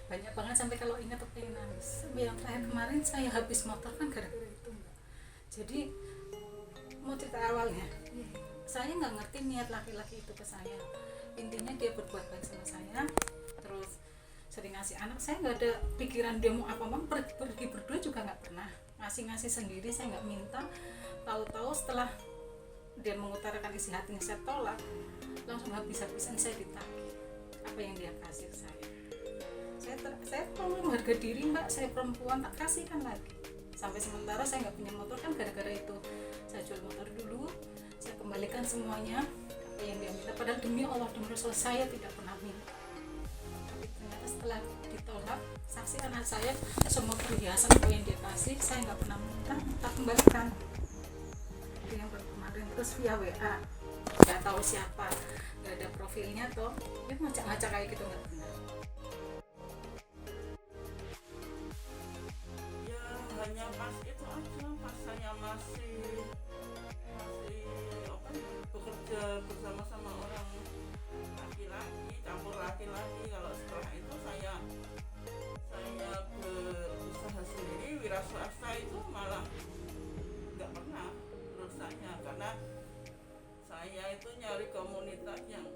banyak banget sampai kalau ingat tuh pengen nangis. Sampai yang terakhir kemarin saya habis motor kan gara-gara itu Mbak. Jadi mau cerita awalnya, saya nggak ngerti niat laki-laki itu ke saya. Intinya dia berbuat baik sama saya, terus sering ngasih anak. Saya nggak ada pikiran dia mau apa, mau pergi berdua juga nggak pernah, ngasih sendiri, saya nggak minta. Tahu-tahu setelah dia mengutarakan isi hatinya saya tolak, langsung habis-habisan saya ditagih apa yang dia kasih ke saya perlu harga diri Mbak, saya perempuan tak kasihkan lagi. Sampai sementara saya nggak punya motor kan gara-gara itu. Saya jual motor dulu, saya kembalikan semuanya apa yang dia minta, padahal demi Allah demi Rasul saya tidak pernah minta. Tapi ternyata setelah ditolak, saksi anak saya semua perhiasan apa yang dia kasih saya nggak pernah minta, tak kembalikan. Itu yang kemarin. Terus via WA, nggak tahu siapa, nggak ada profilnya toh, dia ngacak-ngacak kayak gitu nggak benar. Hanya pas itu aja, pas saya masih apa, bekerja bersama-sama orang laki-laki, campur laki-laki. Kalau setelah itu saya berusaha sendiri, wira swasta itu malah nggak pernah rusaknya, karena saya itu nyari komunitas yang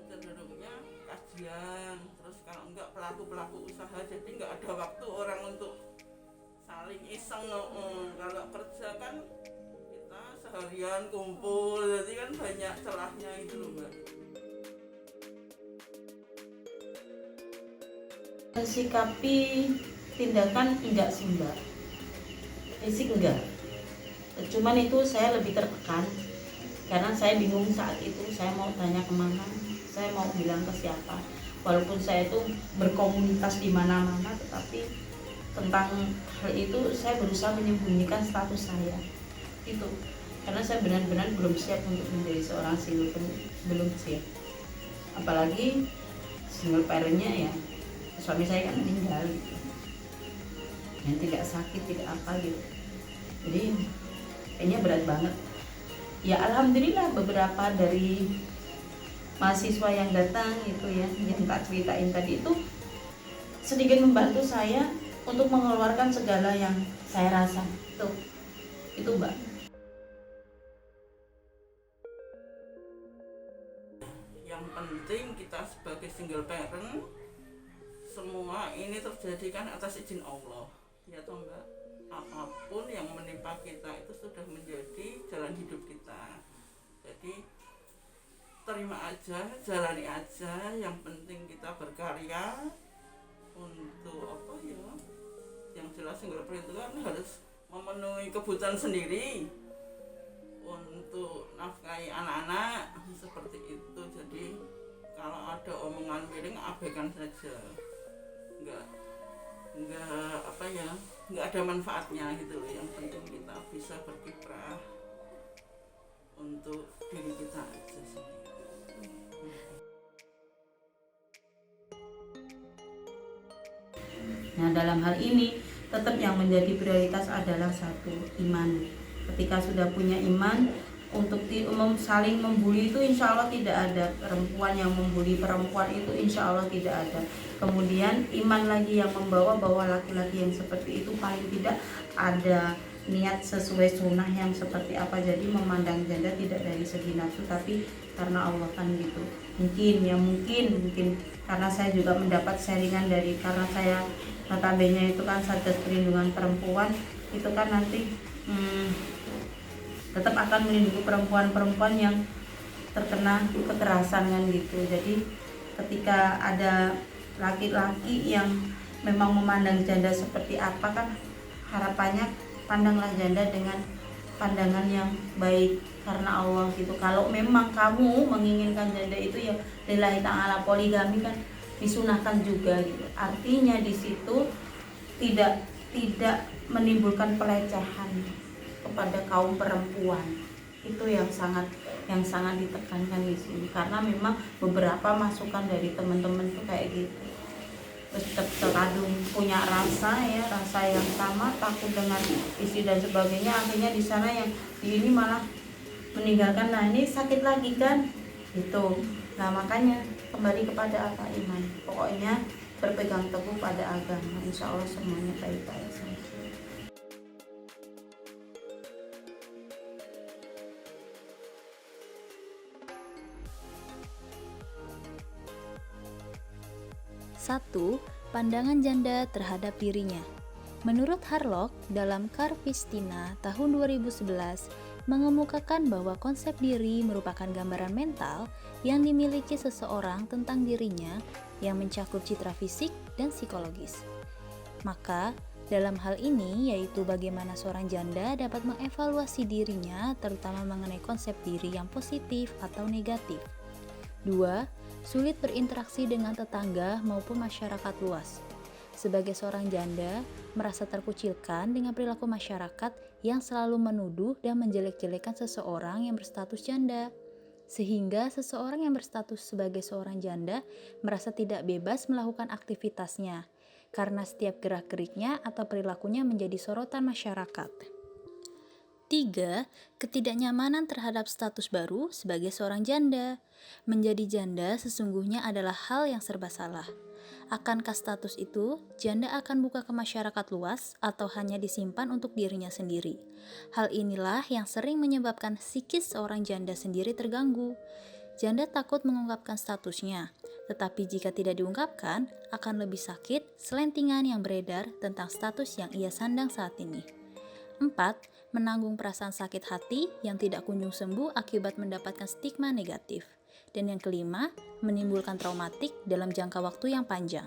cenderungnya kajian, terus kalau enggak pelaku usaha, jadi nggak ada waktu orang untuk saling iseng. Kalau kerja kan kita seharian kumpul, jadi kan banyak celahnya itu loh Mbak. Sikapi tindakan enggak sih Mbak, fisik enggak, cuman itu saya lebih tertekan karena saya bingung saat itu, saya mau tanya kemana, saya mau bilang ke siapa. Walaupun saya itu berkomunitas di mana-mana, tetapi tentang hal itu saya berusaha menyembunyikan status saya itu, karena saya benar-benar belum siap untuk menjadi seorang single, belum siap, apalagi single parentnya ya, suami saya kan meninggal gitu, yang tidak sakit tidak apa gitu, jadi kayaknya berat banget ya. Alhamdulillah beberapa dari mahasiswa yang datang itu ya, yang tak ceritain tadi itu sedikit membantu saya untuk mengeluarkan segala yang saya rasa. Itu Mbak. Yang penting kita sebagai single parent, semua ini terjadi kan atas izin Allah, ya toh Mbak. Apapun yang menimpa kita itu sudah menjadi jalan hidup kita, jadi terima aja, jalani aja. Yang penting kita berkarya untuk apa ya, yang jelas single parent itu kan harus memenuhi kebutuhan sendiri untuk nafkahi anak-anak seperti itu. Jadi kalau ada omongan miring abaikan saja, enggak apa ya, enggak ada manfaatnya gitu loh. Yang penting kita bisa berkiprah untuk diri kita aja sendiri. Nah, dalam hal ini tetap yang menjadi prioritas adalah satu, iman. Ketika sudah punya iman, untuk saling membuli itu insya Allah tidak ada. Perempuan yang membuli perempuan itu insya Allah tidak ada. Kemudian iman lagi yang membawa bahwa laki-laki yang seperti itu paling tidak ada niat sesuai sunnah yang seperti apa. Jadi memandang janda tidak dari segi nafsu, tapi karena Allah kan gitu. Mungkin karena saya juga mendapat sharingan dari, karena saya notabene itu kan Satgas Perlindungan Perempuan, itu kan nanti tetap akan melindungi perempuan-perempuan yang terkena kekerasan kan gitu. Jadi ketika ada laki-laki yang memang memandang janda seperti apa, kan harapannya pandanglah janda dengan pandangan yang baik karena Allah gitu. Kalau memang kamu menginginkan janda itu ya lillahi ta'ala, poligami kan disunahkan juga gitu. Artinya di situ tidak menimbulkan pelecehan kepada kaum perempuan. Itu yang sangat ditekankan di sini, karena memang beberapa masukan dari teman-teman tuh kayak gitu. Terus terkadang punya rasa yang sama, takut dengan istri dan sebagainya, akhirnya di sana yang di ini malah meninggalkan. Nah, ini sakit lagi kan gitu. Nah, makanya kembali kepada apa? Iman. Pokoknya berpegang teguh pada agama, insya Allah semuanya baik-baik saja. Satu, pandangan janda terhadap dirinya. Menurut Harlock, dalam Karpistina tahun 2011, mengemukakan bahwa konsep diri merupakan gambaran mental yang dimiliki seseorang tentang dirinya yang mencakup citra fisik dan psikologis. Maka, dalam hal ini yaitu bagaimana seorang janda dapat mengevaluasi dirinya terutama mengenai konsep diri yang positif atau negatif. 2. Sulit berinteraksi dengan tetangga maupun masyarakat luas. Sebagai seorang janda, merasa terkucilkan dengan perilaku masyarakat yang selalu menuduh dan menjelek-jelekan seseorang yang berstatus janda. Sehingga seseorang yang berstatus sebagai seorang janda merasa tidak bebas melakukan aktivitasnya, karena setiap gerak-geriknya atau perilakunya menjadi sorotan masyarakat. 3. Ketidaknyamanan terhadap status baru sebagai seorang janda. Menjadi janda sesungguhnya adalah hal yang serba salah. Akankah status itu, janda akan buka ke masyarakat luas atau hanya disimpan untuk dirinya sendiri? Hal inilah yang sering menyebabkan psikis seorang janda sendiri terganggu. Janda takut mengungkapkan statusnya, tetapi jika tidak diungkapkan, akan lebih sakit selentingan yang beredar tentang status yang ia sandang saat ini. 4. Menanggung perasaan sakit hati yang tidak kunjung sembuh akibat mendapatkan stigma negatif. Dan yang kelima, menimbulkan traumatik dalam jangka waktu yang panjang.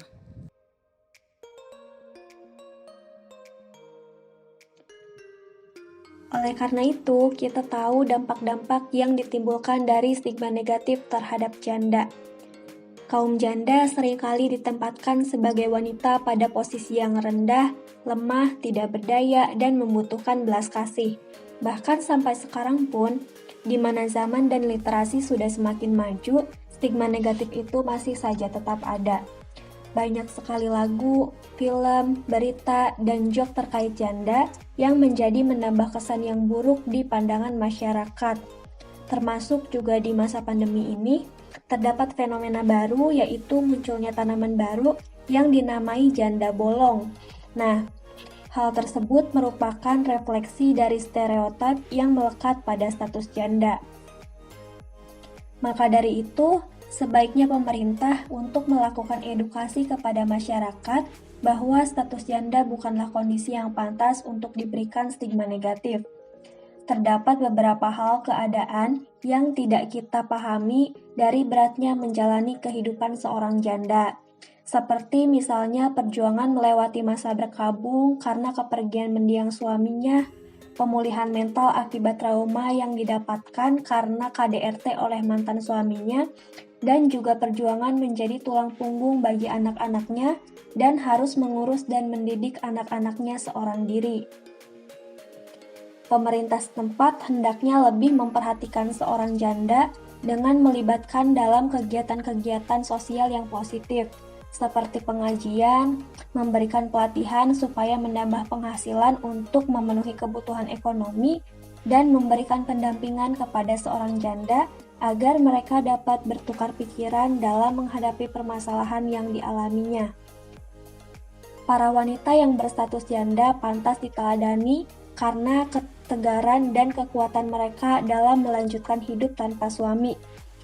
Oleh karena itu, kita tahu dampak-dampak yang ditimbulkan dari stigma negatif terhadap janda. Kaum janda seringkali ditempatkan sebagai wanita pada posisi yang rendah, lemah, tidak berdaya, dan membutuhkan belas kasih. Bahkan sampai sekarang pun, di mana zaman dan literasi sudah semakin maju, stigma negatif itu masih saja tetap ada. Banyak sekali lagu, film, berita, dan joke terkait janda yang menjadi menambah kesan yang buruk di pandangan masyarakat. Termasuk juga di masa pandemi ini, terdapat fenomena baru yaitu munculnya tanaman baru yang dinamai janda bolong. Nah, hal tersebut merupakan refleksi dari stereotip yang melekat pada status janda. Maka dari itu, sebaiknya pemerintah untuk melakukan edukasi kepada masyarakat bahwa status janda bukanlah kondisi yang pantas untuk diberikan stigma negatif. Terdapat beberapa hal keadaan yang tidak kita pahami dari beratnya menjalani kehidupan seorang janda. Seperti misalnya perjuangan melewati masa berkabung karena kepergian mendiang suaminya, pemulihan mental akibat trauma yang didapatkan karena KDRT oleh mantan suaminya, dan juga perjuangan menjadi tulang punggung bagi anak-anaknya dan harus mengurus dan mendidik anak-anaknya seorang diri. Pemerintah setempat hendaknya lebih memperhatikan seorang janda dengan melibatkan dalam kegiatan-kegiatan sosial yang positif, seperti pengajian, memberikan pelatihan supaya menambah penghasilan untuk memenuhi kebutuhan ekonomi, dan memberikan pendampingan kepada seorang janda agar mereka dapat bertukar pikiran dalam menghadapi permasalahan yang dialaminya. Para wanita yang berstatus janda pantas diteladani karena ketegaran dan kekuatan mereka dalam melanjutkan hidup tanpa suami.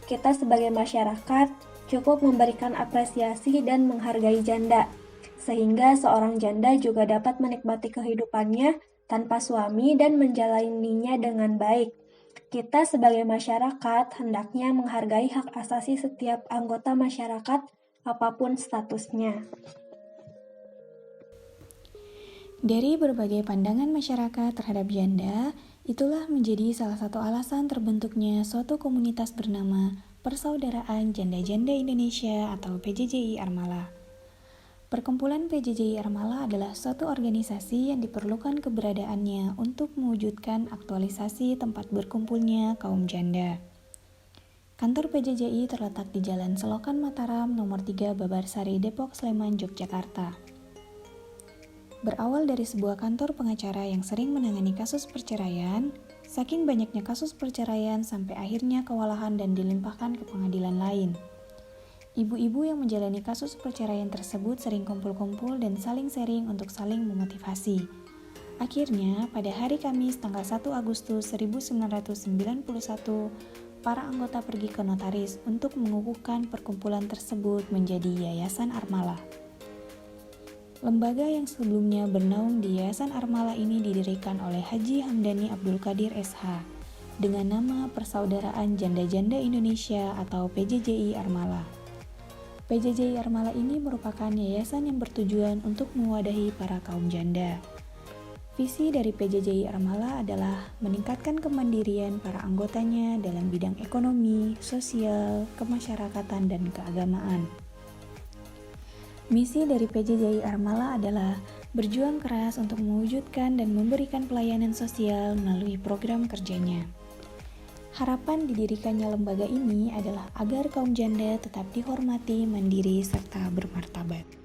Kita sebagai masyarakat cukup memberikan apresiasi dan menghargai janda, sehingga seorang janda juga dapat menikmati kehidupannya tanpa suami dan menjalaninya dengan baik. Kita sebagai masyarakat hendaknya menghargai hak asasi setiap anggota masyarakat apapun statusnya. Dari berbagai pandangan masyarakat terhadap janda, itulah menjadi salah satu alasan terbentuknya suatu komunitas bernama Persaudaraan Janda-Janda Indonesia atau PJJI Armala. Perkumpulan PJJI Armala adalah suatu organisasi yang diperlukan keberadaannya untuk mewujudkan aktualisasi tempat berkumpulnya kaum janda. Kantor PJJI terletak di Jalan Selokan Mataram, nomor 3 Babarsari, Depok, Sleman, Yogyakarta. Berawal dari sebuah kantor pengacara yang sering menangani kasus perceraian, saking banyaknya kasus perceraian sampai akhirnya kewalahan dan dilimpahkan ke pengadilan lain. Ibu-ibu yang menjalani kasus perceraian tersebut sering kumpul-kumpul dan saling sharing untuk saling memotivasi. Akhirnya, pada hari Kamis tanggal 1 Agustus 1991, para anggota pergi ke notaris untuk mengukuhkan perkumpulan tersebut menjadi Yayasan Armala. Lembaga yang sebelumnya bernaung di Yayasan Armala ini didirikan oleh Haji Hamdani Abdul Qadir SH dengan nama Persaudaraan Janda-Janda Indonesia atau PJJI Armala. PJJI Armala ini merupakan yayasan yang bertujuan untuk mewadahi para kaum janda. Visi dari PJJI Armala adalah meningkatkan kemandirian para anggotanya dalam bidang ekonomi, sosial, kemasyarakatan, dan keagamaan. Misi dari PJJI Armala adalah berjuang keras untuk mewujudkan dan memberikan pelayanan sosial melalui program kerjanya. Harapan didirikannya lembaga ini adalah agar kaum janda tetap dihormati, mandiri, serta bermartabat.